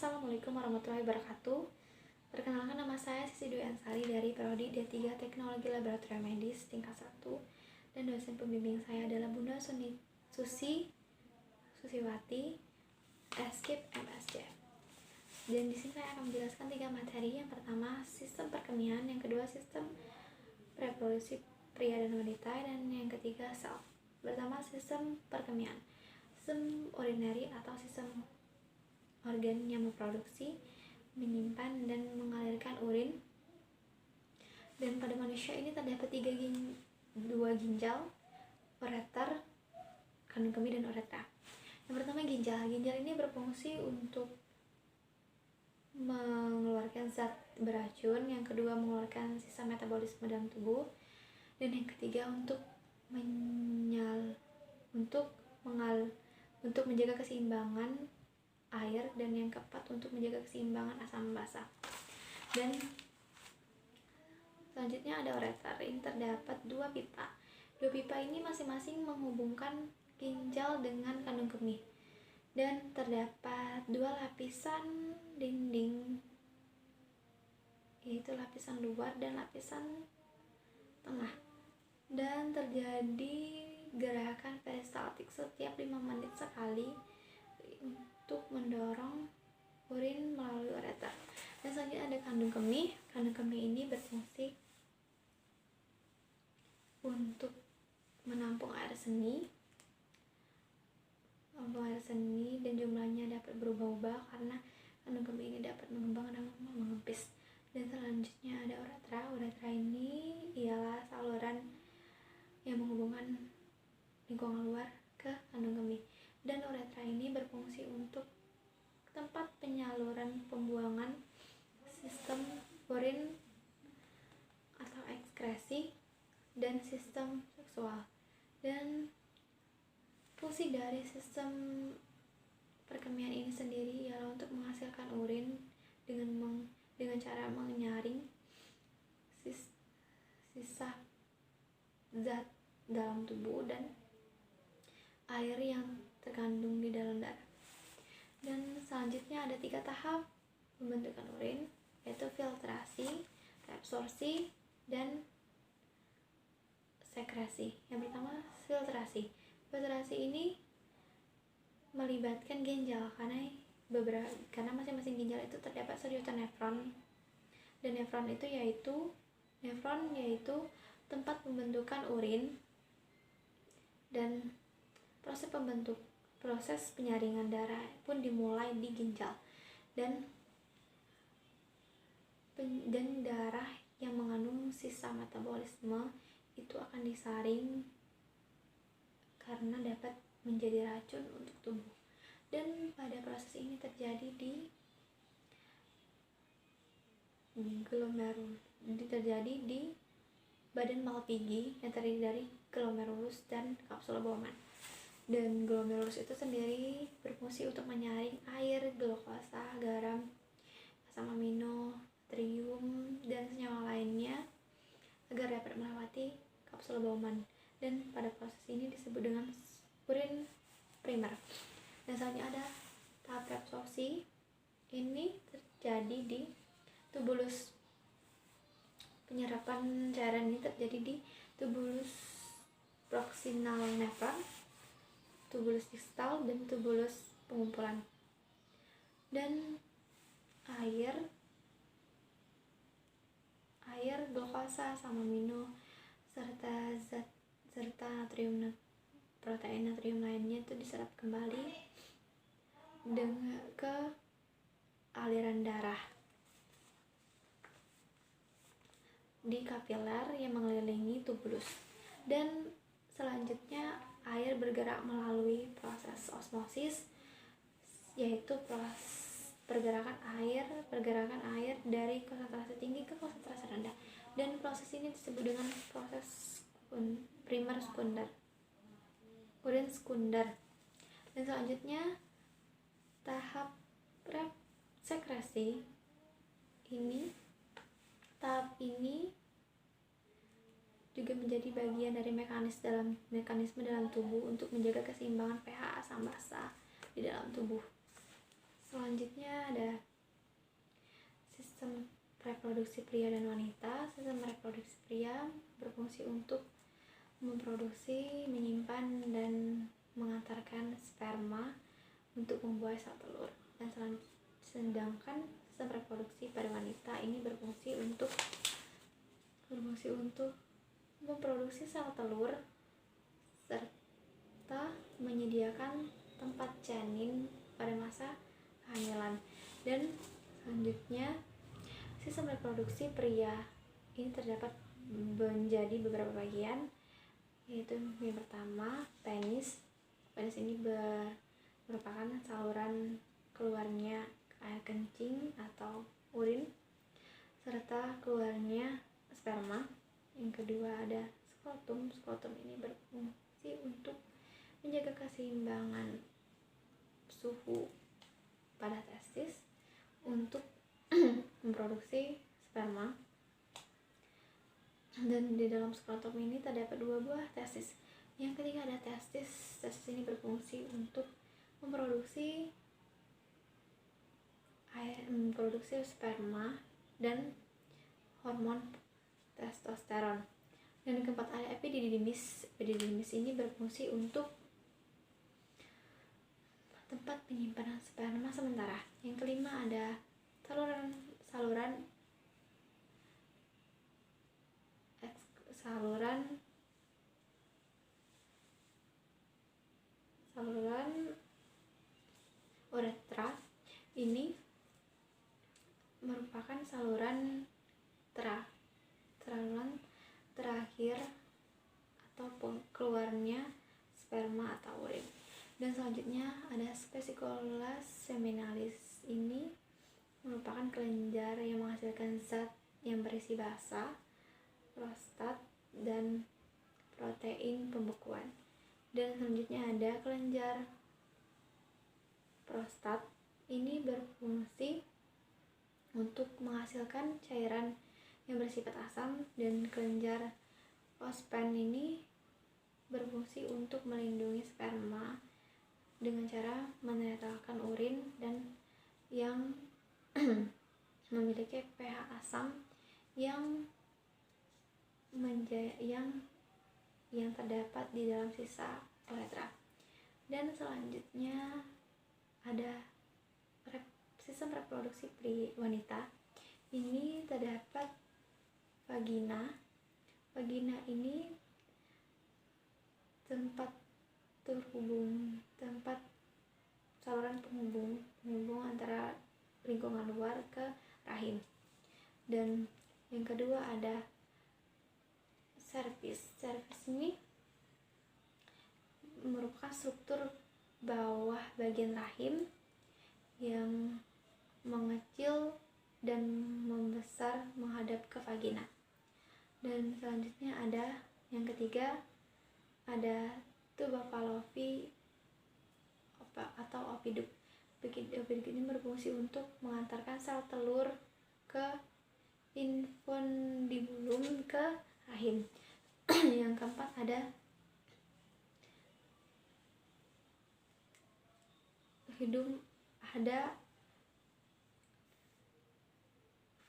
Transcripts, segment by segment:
Assalamualaikum warahmatullahi wabarakatuh. Perkenalkan, nama saya Sisi Dwi Ansari dari Prodi D3 Teknologi Laboratorium Medis tingkat 1, dan dosen pembimbing saya adalah Bunda Susiwati Eskip MSc. Dan di sini saya akan menjelaskan 3 materi. Yang pertama, sistem perkemian, yang kedua, sistem reproduksi pria dan wanita, dan yang ketiga, sel. Pertama, sistem perkemian. Sistem urinary atau sistem organ yang memproduksi, menyimpan, dan mengalirkan urin. Dan pada manusia ini terdapat 2 ginjal, ureter, kandung kemih, dan uretra. Yang pertama, ginjal. Ginjal ini berfungsi untuk mengeluarkan zat beracun, yang kedua mengeluarkan sisa metabolisme dalam tubuh, dan yang ketiga untuk menjaga keseimbangan air, dan yang keempat untuk menjaga keseimbangan asam basa. Dan selanjutnya ada ureter. Ini terdapat 2 pipa. 2 pipa ini masing-masing menghubungkan ginjal dengan kandung kemih, dan terdapat 2 lapisan dinding, yaitu lapisan luar dan lapisan tengah, dan terjadi gerakan peristaltik setiap 5 menit sekali untuk mendorong urin melalui ureter. Dan selanjutnya ada kandung kemih. Kandung kemih ini berfungsi untuk menampung air seni, dan jumlahnya dapat berubah-ubah karena kandung kemih ini dapat mengembang dan mengempis. Dan selanjutnya ada uretra. Uretra ini ialah saluran yang menghubungkan lingkungan luar ke kandung kemih, dan uretra ini berfungsi untuk tempat penyaluran pembuangan sistem urin atau ekskresi, dan sistem seksual. Dan fungsi dari sistem perkemian ini sendiri ialah untuk menghasilkan urin dengan cara menyaring sisa zat dalam tubuh dan air yang terkandung di dalam darah. Dan selanjutnya ada 3 tahap pembentukan urin, yaitu filtrasi, reabsorpsi, dan sekresi. Yang pertama, filtrasi. Filtrasi ini melibatkan ginjal karena masing-masing ginjal itu terdapat sejuta nefron, dan nefron yaitu tempat pembentukan urin, dan proses penyaringan darah pun dimulai di ginjal, dan darah yang mengandung sisa metabolisme itu akan disaring karena dapat menjadi racun untuk tubuh. Dan pada proses ini terjadi di badan Malpighi yang terdiri dari glomerulus dan kapsula Bowman. Dan glomerulus itu sendiri berfungsi untuk menyaring air, glukosa, garam, asam amino, natrium, dan senyawa lainnya agar dapat melewati kapsula Bowman. Dan pada proses ini disebut dengan urin primer. Dan selanjutnya ada tahap reabsorpsi. Ini terjadi di tubulus. Penyerapan cairan ini terjadi di tubulus proximal nephron, tubulus distal, dan tubulus pengumpulan. Dan air, glukosa, asam amino, serta protein natrium lainnya itu diserap kembali ke aliran darah di kapiler yang mengelilingi tubulus. Dan selanjutnya air bergerak melalui proses osmosis, yaitu pergerakan air dari konsentrasi tinggi ke konsentrasi rendah. Dan proses ini disebut dengan proses primer sekunder, urin sekunder. Dan selanjutnya tahap sekresi. Tahap ini juga menjadi bagian dari mekanisme dalam tubuh untuk menjaga keseimbangan pH asam basa di dalam tubuh. Selanjutnya ada sistem reproduksi pria dan wanita. Sistem reproduksi pria berfungsi untuk memproduksi, menyimpan, dan mengantarkan sperma untuk membuat sel telur. Dan sedangkan sistem reproduksi pada wanita ini berfungsi untuk memproduksi sel telur serta menyediakan tempat janin pada masa kehamilan. Dan selanjutnya sistem reproduksi pria ini terdapat menjadi beberapa bagian, yaitu yang pertama penis. Penis ini merupakan saluran keluarnya air kencing atau urin serta keluarnya sperma. Yang kedua ada skrotum. Skrotum ini berfungsi untuk menjaga keseimbangan suhu pada testis untuk memproduksi sperma. Dan di dalam skrotum ini terdapat 2 buah testis. Yang ketiga ada testis. Testis ini berfungsi untuk memproduksi sperma dan hormon testosteron. Dan yang keempat ada epididymis. Epididymis ini berfungsi untuk tempat penyimpanan sperma sementara. Yang kelima ada saluran uretra. Ini merupakan saluran terakhir atau keluarnya sperma atau urin. Dan selanjutnya ada spesiculas seminalis. Ini merupakan kelenjar yang menghasilkan zat yang berisi basa, prostat, dan protein pembekuan. Dan selanjutnya ada kelenjar prostat. Ini berfungsi untuk menghasilkan cairan yang bersifat asam. Dan kelenjar Ospen ini berfungsi untuk melindungi sperma dengan cara menetralkan urin dan yang memiliki pH asam yang terdapat di dalam sisa uretra. Dan selanjutnya ada sistem reproduksi wanita. Ini terdapat vagina. Vagina ini tempat saluran penghubung antara lingkungan luar ke rahim. Dan yang kedua ada cervix. Cervix ini merupakan struktur bawah bagian rahim yang mengecil dan membesar menghadap ke vagina. Dan selanjutnya ada yang ketiga ada tuba fallopi atau oviduk. Oviduk ini berfungsi untuk mengantarkan sel telur ke infundibulum ke rahim. Yang keempat ada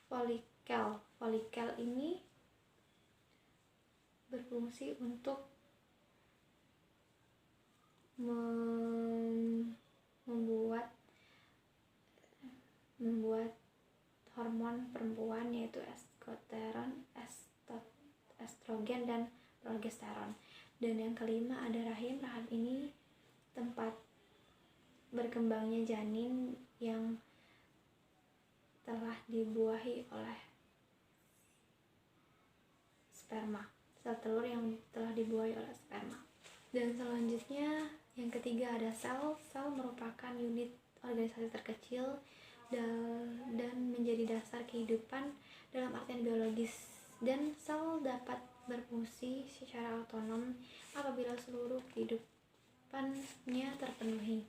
folikel. Folikel ini berfungsi untuk membuat hormon perempuan, yaitu estrogen dan progesteron. Dan yang kelima ada rahim. Rahim ini tempat berkembangnya janin yang telah dibuahi oleh sperma, sel telur yang telah dibuahi oleh sperma. Dan selanjutnya yang ketiga ada sel. Sel merupakan unit organisasi terkecil dan menjadi dasar kehidupan dalam artian biologis. Dan sel dapat berfungsi secara otonom apabila seluruh kehidupannya terpenuhi.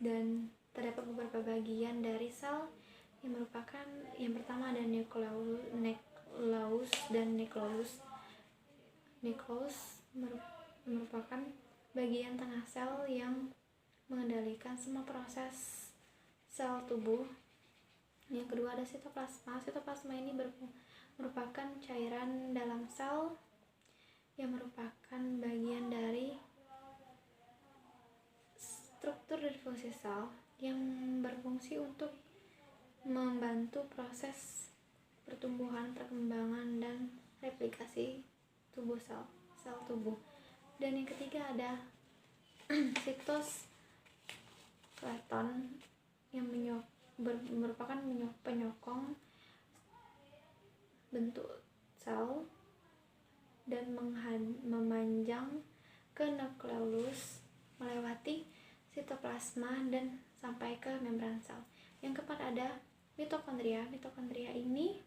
Dan terdapat beberapa bagian dari sel yang merupakan, yang pertama ada nucleus dan nucleus. Nucleus merupakan bagian tengah sel yang mengendalikan semua proses sel tubuh. Yang kedua ada sitoplasma. Sitoplasma ini merupakan cairan dalam sel yang merupakan bagian dari struktur dan fungsi sel yang berfungsi untuk membantu proses pertumbuhan, perkembangan, dan replikasi tubuh sel tubuh. Dan yang ketiga ada sitoskeleton yang merupakan penyokong bentuk sel dan memanjang ke nukleus melewati sitoplasma dan sampai ke membran sel. Yang keempat ada mitokondria. Mitokondria ini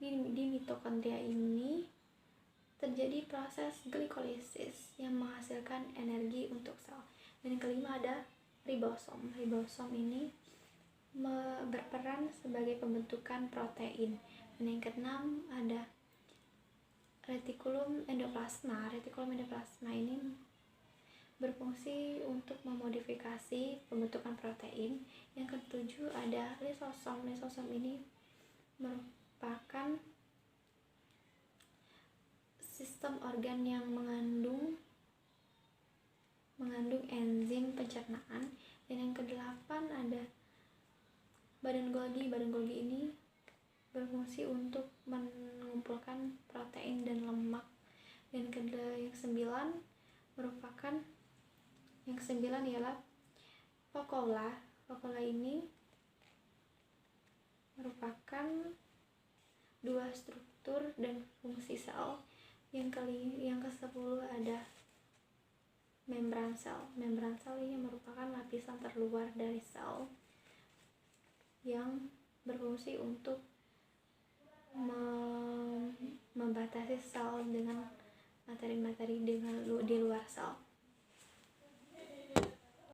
di mitokondria ini terjadi proses glikolisis yang menghasilkan energi untuk sel. Dan yang kelima ada ribosom. Ribosom ini berperan sebagai pembentukan protein. Dan yang keenam ada retikulum endoplasma. Retikulum endoplasma ini berfungsi untuk memodifikasi pembentukan protein. Yang ketujuh ada lisosom. Lisosom ini merupakan sistem organ yang mengandung enzim pencernaan. Dan yang kedelapan ada badan Golgi. Badan Golgi ini berfungsi untuk mengumpulkan protein dan lemak. Dan yang sembilan ialah vakuola. Vakuola ini merupakan dua struktur dan fungsi sel. Yang ke-10 ada membran sel. Membran sel ini merupakan lapisan terluar dari sel yang berfungsi untuk membatasi sel dengan materi-materi di luar sel.